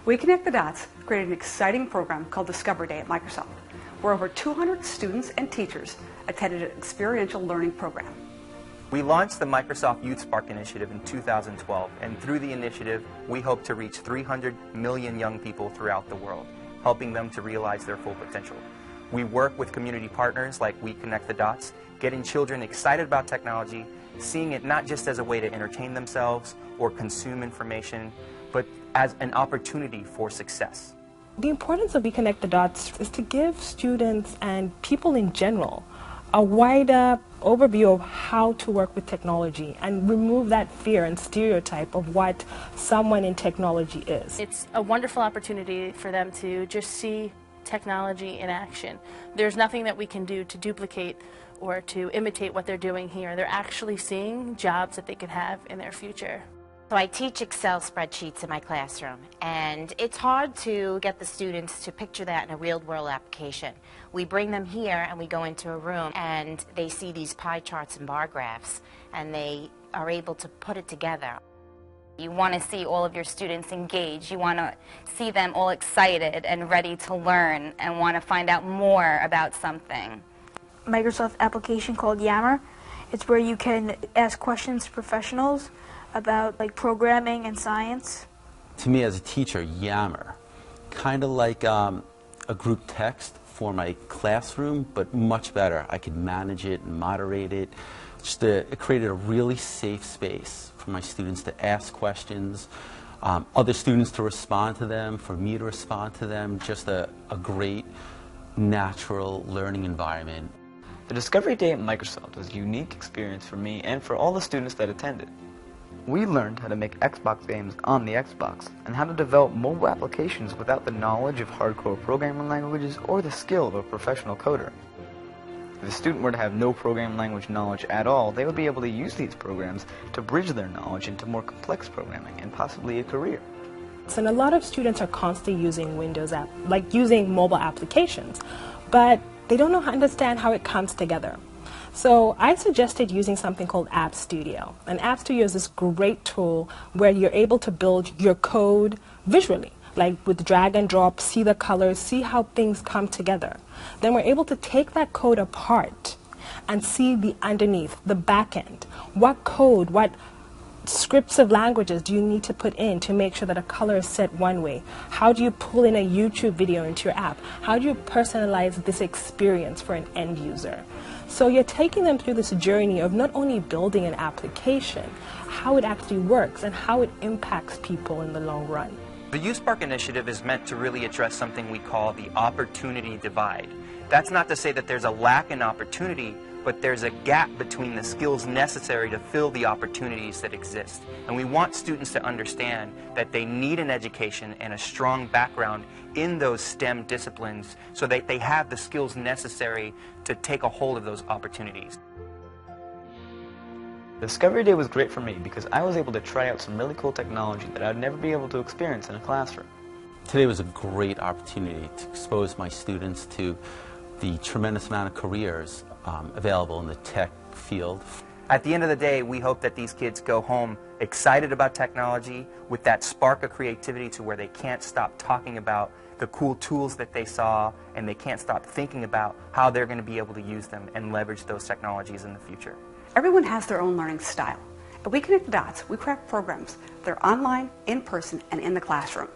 We Connect the Dots created an exciting program called Discovery Day at Microsoft, where over 200 students and teachers attended an experiential learning program. We launched the Microsoft Youth Spark Initiative in 2012, and through the initiative, we hope to reach 300 million young people throughout the world, helping them to realize their full potential. We work with community partners like We Connect the Dots, getting children excited about technology, seeing it not just as a way to entertain themselves or consume information, but as an opportunity for success. The importance of We Connect the Dots is to give students and people in general a wider overview of how to work with technology and remove that fear and stereotype of what someone in technology is. It's a wonderful opportunity for them to just see technology in action. There's nothing that we can do to duplicate or to imitate what they're doing here. They're actually seeing jobs that they could have in their future. So I teach Excel spreadsheets in my classroom, and it's hard to get the students to picture that in a real-world application. We bring them here and we go into a room and they see these pie charts and bar graphs, and they are able to put it together. You want to see all of your students engaged. You want to see them all excited and ready to learn and want to find out more about something. Microsoft application called Yammer. It's where you can ask questions to professionals about programming and science. To me as a teacher, Yammer, kind of like a group text for my classroom, but much better. I could manage it and moderate it. It created a really safe space for my students to ask questions, other students to respond to them, for me to respond to them. Just a great, natural learning environment. The Discovery Day at Microsoft was a unique experience for me and for all the students that attended. We learned how to make Xbox games on the Xbox and how to develop mobile applications without the knowledge of hardcore programming languages or the skill of a professional coder. If a student were to have no programming language knowledge at all, they would be able to use these programs to bridge their knowledge into more complex programming and possibly a career. And a lot of students are constantly using using mobile applications, but they don't know how to understand how it comes together. So I suggested using something called App Studio. And App Studio is this great tool where you're able to build your code visually, like with drag and drop, see the colors, see how things come together. Then we're able to take that code apart and see the underneath, the back end. What code, what scripts of languages do you need to put in to make sure that a color is set one way? How do you pull in a YouTube video into your app? How do you personalize this experience for an end user? So you're taking them through this journey of not only building an application, how it actually works and how it impacts people in the long run. The Youth Spark Initiative is meant to really address something we call the opportunity divide. That's not to say that there's a lack in opportunity, but there's a gap between the skills necessary to fill the opportunities that exist. And we want students to understand that they need an education and a strong background in those STEM disciplines so that they have the skills necessary to take a hold of those opportunities. Discovery Day was great for me because I was able to try out some really cool technology that I'd never be able to experience in a classroom. Today was a great opportunity to expose my students to the tremendous amount of careers available in the tech field. At the end of the day, we hope that these kids go home excited about technology with that spark of creativity to where they can't stop talking about the cool tools that they saw, and they can't stop thinking about how they're going to be able to use them and leverage those technologies in the future. Everyone has their own learning style. At We Connect the Dots, we craft programs that are online, in person, and in the classroom.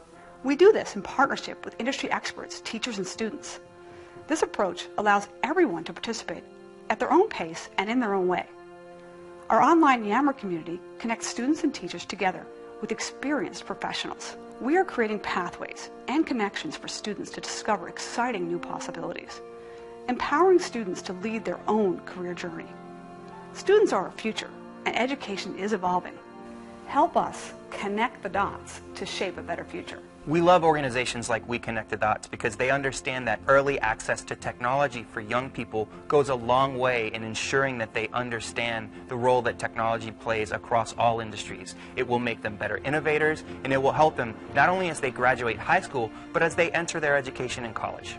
We do this in partnership with industry experts, teachers, and students. This approach allows everyone to participate at their own pace and in their own way. Our online Yammer community connects students and teachers together with experienced professionals. We are creating pathways and connections for students to discover exciting new possibilities, empowering students to lead their own career journey. Students are our future, and education is evolving. Help us connect the dots to shape a better future. We love organizations like We Connect the Dots because they understand that early access to technology for young people goes a long way in ensuring that they understand the role that technology plays across all industries. It will make them better innovators, and it will help them not only as they graduate high school, but as they enter their education in college.